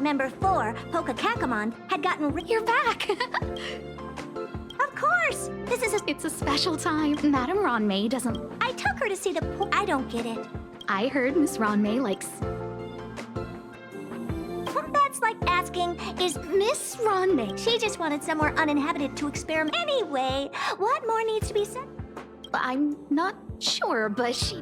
member 4, Pokakakamon, had gotten You're back! Of course! This is It's a special time. Madame Ronmei doesn't... I took her to see the I don't get it. I heard Miss Ronmei likes... That's like asking, is Miss Ronmei. she just wanted somewhere uninhabited to experiment. Anyway, what more needs to be said? I'm not sure, but she...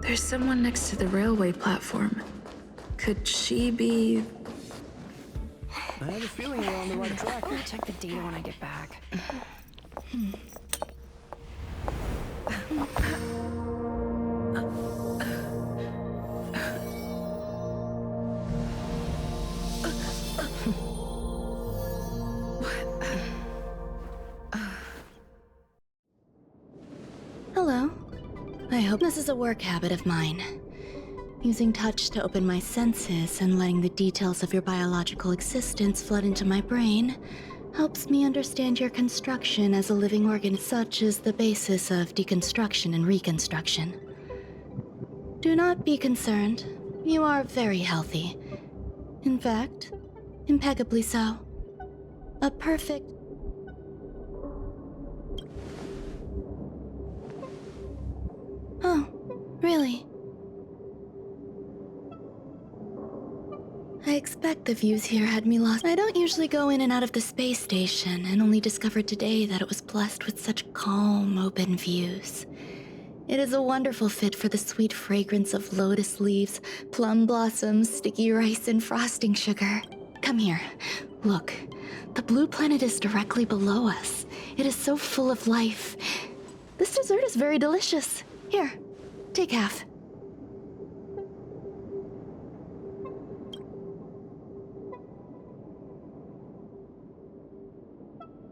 There's someone next to the railway platform. Could she be... I have a feeling we're on the right track. I'll check the data when I get back. Hello. I hope this is a work habit of mine. Using touch to open my senses and letting the details of your biological existence flood into my brain helps me understand your construction as a living organ, such as the basis of deconstruction and reconstruction. Do not be concerned. You are very healthy. In fact, impeccably so. A perfect... Oh, really? I expect the views here had me lost. I don't usually go in and out of the space station, and only discovered today that it was blessed with such calm, open views. It is a wonderful fit for the sweet fragrance of lotus leaves, plum blossoms, sticky rice, and frosting sugar. Come here. Look. The blue planet is directly below us. It is so full of life. This dessert is very delicious. Here, take half.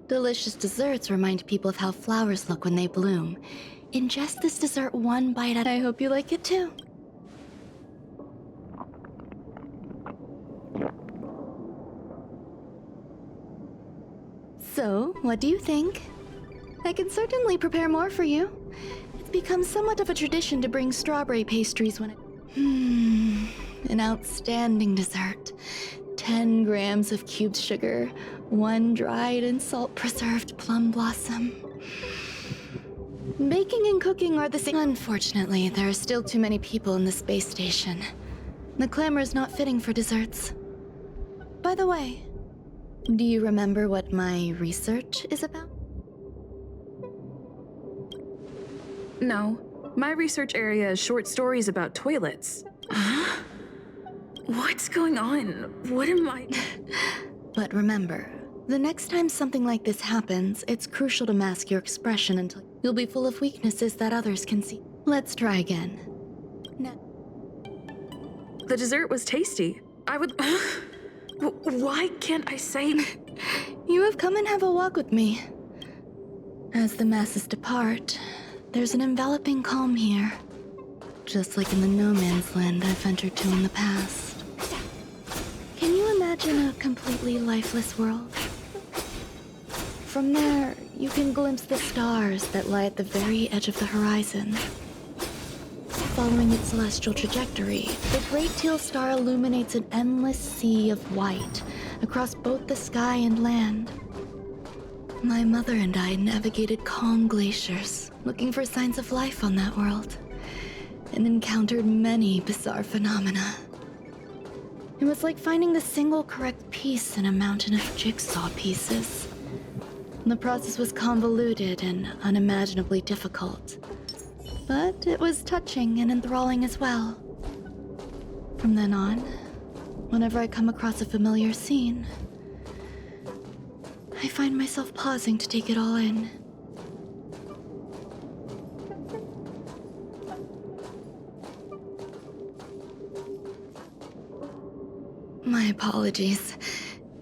Delicious desserts remind people of how flowers look when they bloom. Ingest this dessert one bite at a time. I hope you like it too. So, what do you think? I can certainly prepare more for you. It's become somewhat of a tradition to bring strawberry pastries when it... An outstanding dessert. 10 grams of cubed sugar, 1 dried and salt-preserved plum blossom. Baking and cooking are the same. Unfortunately, there are still too many people in the space station. The clamor is not fitting for desserts. By the way, do you remember what my research is about? No. My research area is short stories about toilets. Huh? What's going on? What am I... But remember, the next time something like this happens, it's crucial to mask your expression until you'll be full of weaknesses that others can see. Let's try again. Now. The dessert was tasty. I would... Why can't I say... You have come and have a walk with me. As the masses depart, there's an enveloping calm here. Just like in the no man's land I've ventured to in the past. Can you imagine a completely lifeless world. From there, you can glimpse the stars that lie at the very edge of the horizon. Following its celestial trajectory, the Great Teal Star illuminates an endless sea of white across both the sky and land. My mother and I navigated calm glaciers, looking for signs of life on that world, and encountered many bizarre phenomena. It was like finding the single correct piece in a mountain of jigsaw pieces. The process was convoluted and unimaginably difficult, but it was touching and enthralling as well. From then on, whenever I come across a familiar scene, I find myself pausing to take it all in. My apologies.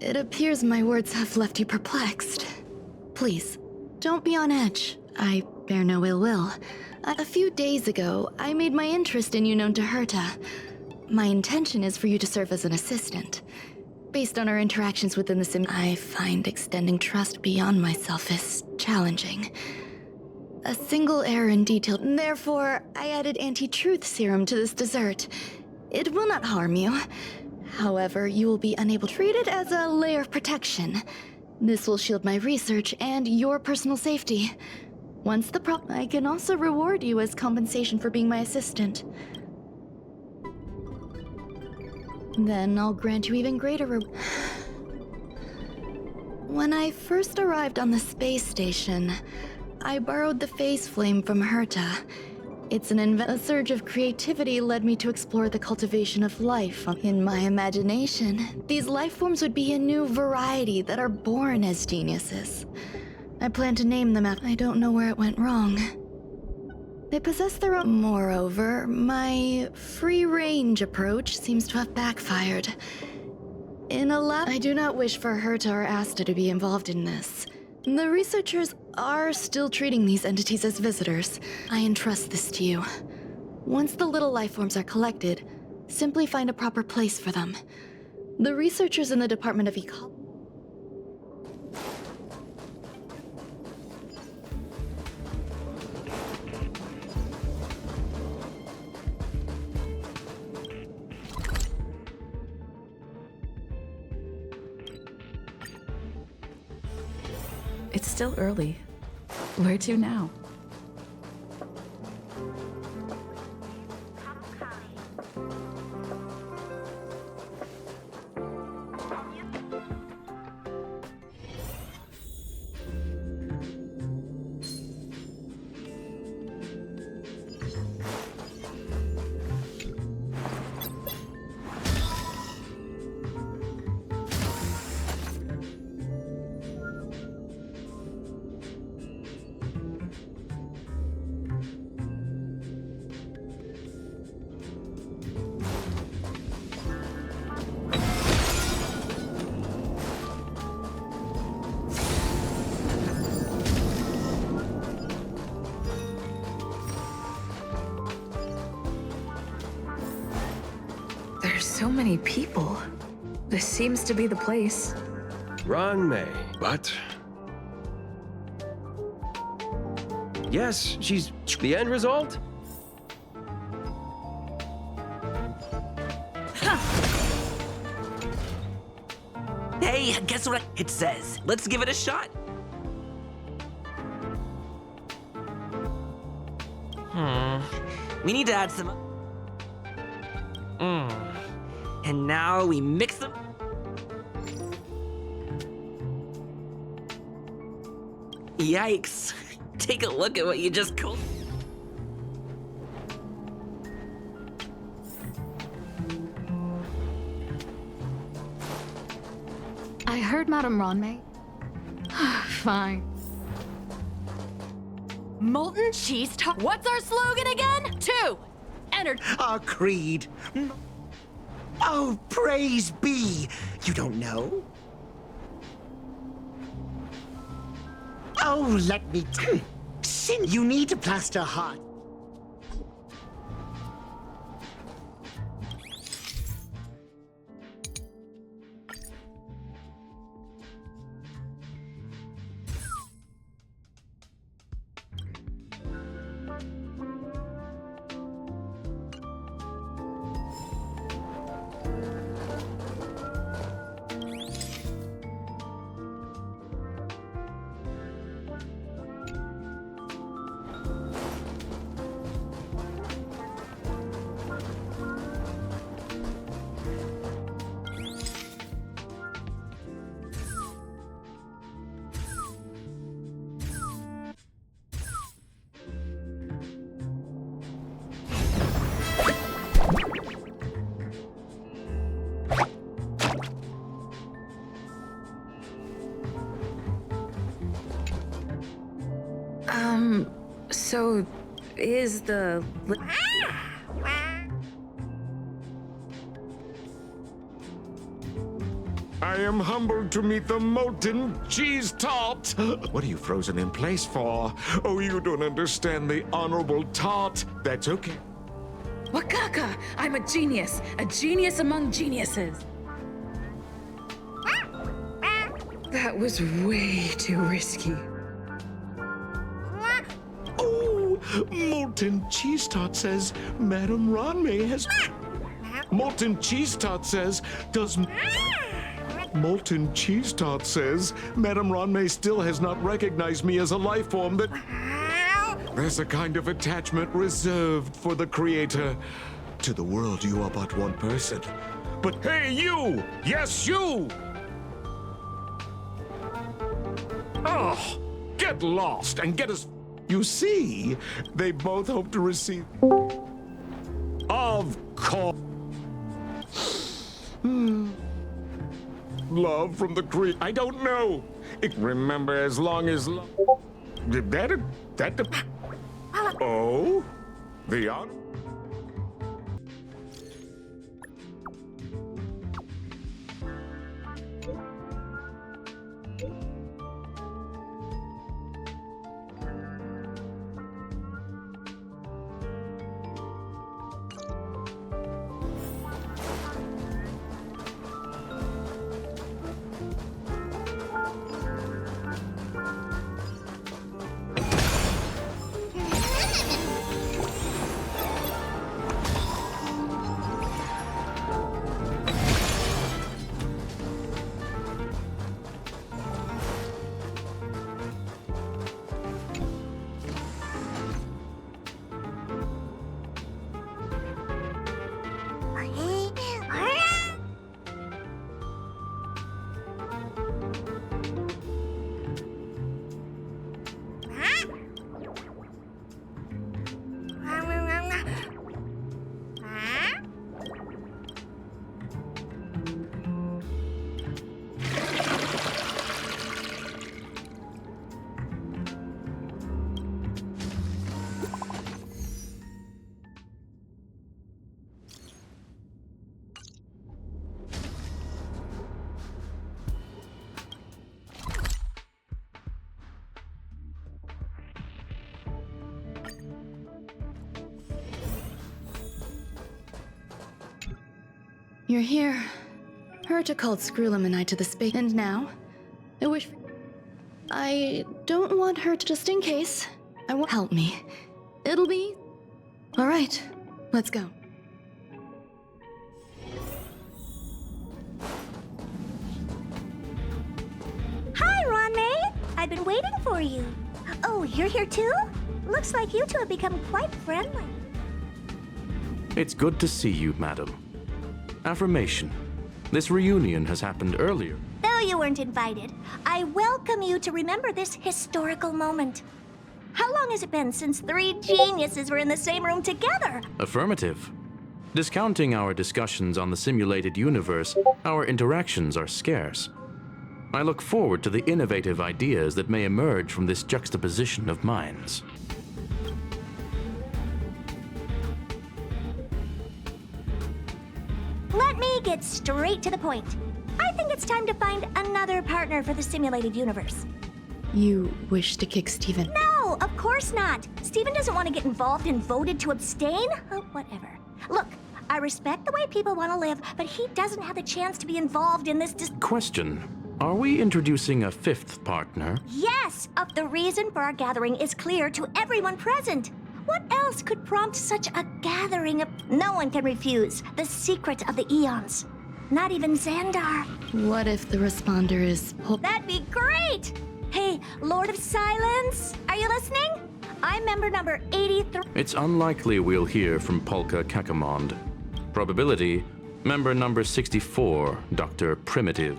It appears my words have left you perplexed. Please, don't be on edge. I bear no ill will. A few days ago, I made my interest in you known to Herta. My intention is for you to serve as an assistant. Based on our interactions within the sim, I find extending trust beyond myself is challenging. A single error in detail. Therefore, I added anti-truth serum to this dessert. It will not harm you. However, you will be unable to treat it as a layer of protection. This will shield my research and your personal safety. Once I can also reward you as compensation for being my assistant. Then I'll grant you even greater When I first arrived on the space station, I borrowed the phase flame from Herta. It's a surge of creativity led me to explore the cultivation of life. In my imagination, these life forms would be a new variety that are born as geniuses. I plan to name them after. I don't know where it went wrong. They possess their own. Moreover, my free-range approach seems to have backfired. In a lab, I do not wish for Herta or Asta to be involved in this. The researchers are still treating these entities as visitors. I entrust this to you. Once the little life forms are collected, simply find a proper place for them. The researchers in the Department of Ecology. It's still early. Where to now? There's so many people. This seems to be the place. Ron May. What? Yes, she's the end result? Hey, guess what it says? Let's give it a shot. We need to add some... And now we mix them. Yikes. Take a look at what you just cooked. I heard Madame Ronmay. Fine. Molten cheese What's our slogan again? 2. Energy. Our creed. Oh, praise be. You don't know? Oh, let me... Sin, you need to plaster heart. So, is the... I am humbled to meet the molten cheese tart. What are you frozen in place for? Oh, you don't understand the honorable tart. That's okay. Wakaka! I'm a genius among geniuses. That was way too risky. Oh, molten cheese tart says Madame Ronmay has... Molten cheese tart says, does... Molten cheese tart says Madame Ronmay still has not recognized me as a life form that... There's a kind of attachment reserved for the creator. To the world, you are but one person. But hey, you! Yes, you! Oh, get lost and get us... You see, they both hope to receive... Of course. Love from the creek. I don't know. Remember, as long as... Oh? The honor? You're here. Herta called Screwlum and I to the space, and now, I don't want her to, just in case. I want help me. It'll be... All right, let's go. Hi, Ronmay. I've been waiting for you. Oh, you're here too? Looks like you two have become quite friendly. It's good to see you, madam. Affirmation. This reunion has happened earlier. Though you weren't invited, I welcome you to remember this historical moment. How long has it been since 3 geniuses were in the same room together? Affirmative. Discounting our discussions on the simulated universe, our interactions are scarce. I look forward to the innovative ideas that may emerge from this juxtaposition of minds. Let me get straight to the point. I think it's time to find another partner for the simulated universe. You wish to kick Steven? No, of course not. Steven doesn't want to get involved and voted to abstain. Oh, whatever. Look, I respect the way people want to live, but he doesn't have the chance to be involved in this Question. Are we introducing a 5th partner? Yes, the reason for our gathering is clear to everyone present. What else could prompt such a gathering of... No one can refuse the secret of the eons. Not even Xandar. What if the responder is... That'd be great! Hey, Lord of Silence, are you listening? I'm member number 83. It's unlikely we'll hear from Polka Kakamond. Probability, member number 64, Dr. Primitive.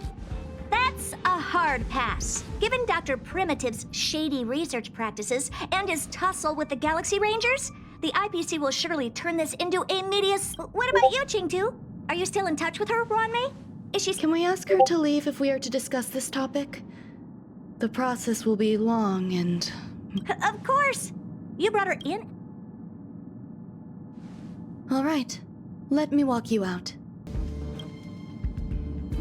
That's a hard pass. Given Dr. Primitive's shady research practices and his tussle with the Galaxy Rangers, the IPC will surely turn this into a medias... What about you, Chingtu? Are you still in touch with her, Ronmay? Is she... Can we ask her to leave if we are to discuss this topic? The process will be long and... Of course. You brought her in? All right, let me walk you out.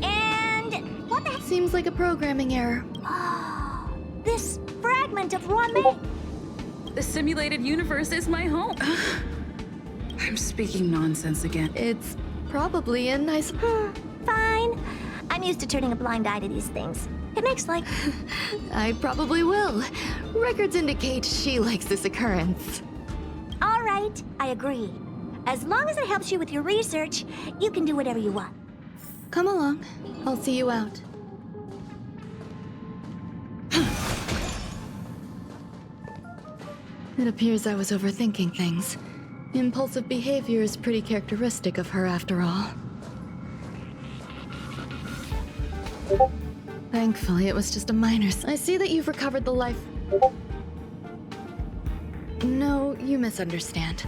And what the heck? Seems like a programming error. Oh, this fragment of Ranmei. The simulated universe is my home. I'm speaking nonsense again. It's probably a nice... Fine. I'm used to turning a blind eye to these things. It makes like... I probably will. Records indicate she likes this occurrence. All right, I agree. As long as it helps you with your research, you can do whatever you want. Come along. I'll see you out. It appears I was overthinking things. Impulsive behavior is pretty characteristic of her after all. Thankfully, it was just a minor... I see that you've recovered the life... No, you misunderstand.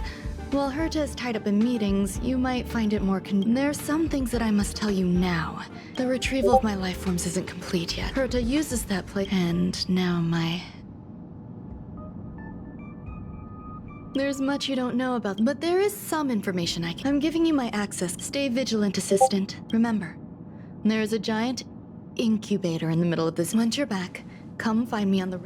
While Herta is tied up in meetings, you might find it more There's some things that I must tell you now. The retrieval of my life forms isn't complete yet. Herta uses that and now my... There's much you don't know about, but there is some information I'm giving you my access. Stay vigilant, assistant. Remember, there is a giant incubator in the middle of this. Once you're back, come find me on the...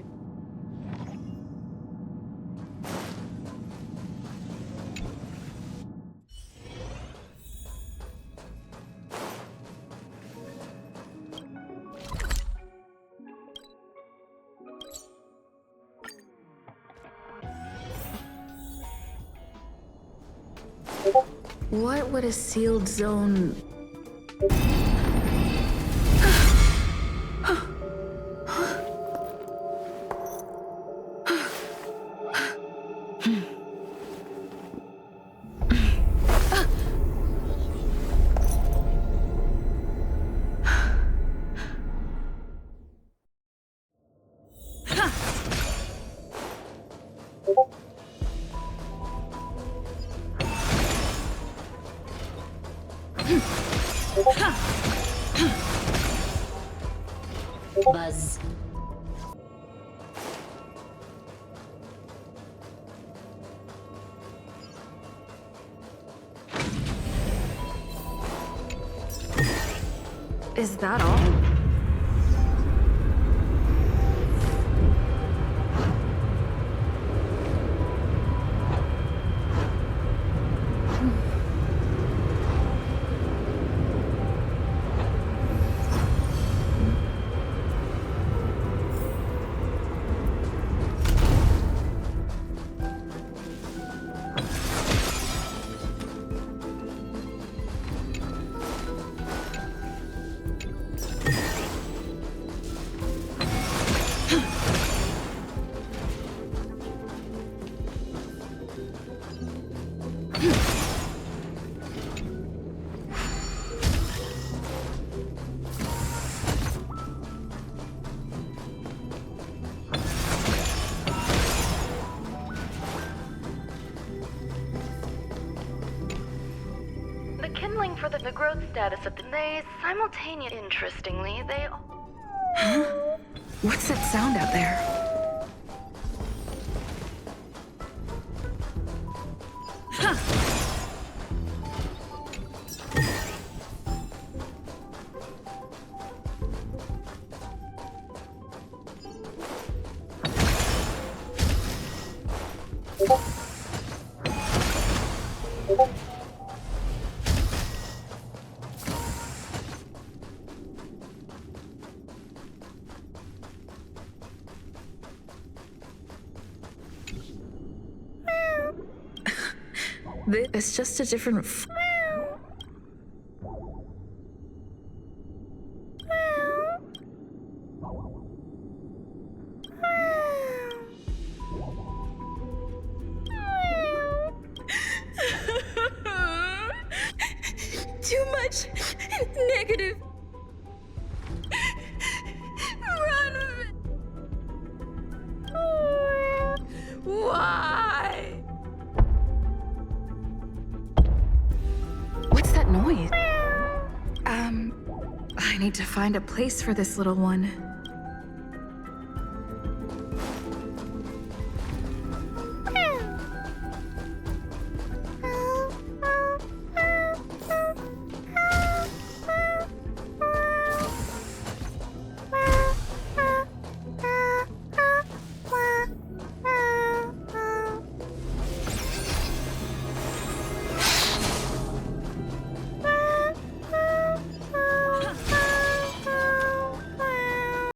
What would a sealed zone... Buzz. Is that all? For the growth status of they simultaneous. Interestingly, they... Huh? What's that sound out there? It's just a different... Too much negative. Run. Why? What's that noise? I need to find a place for this little one.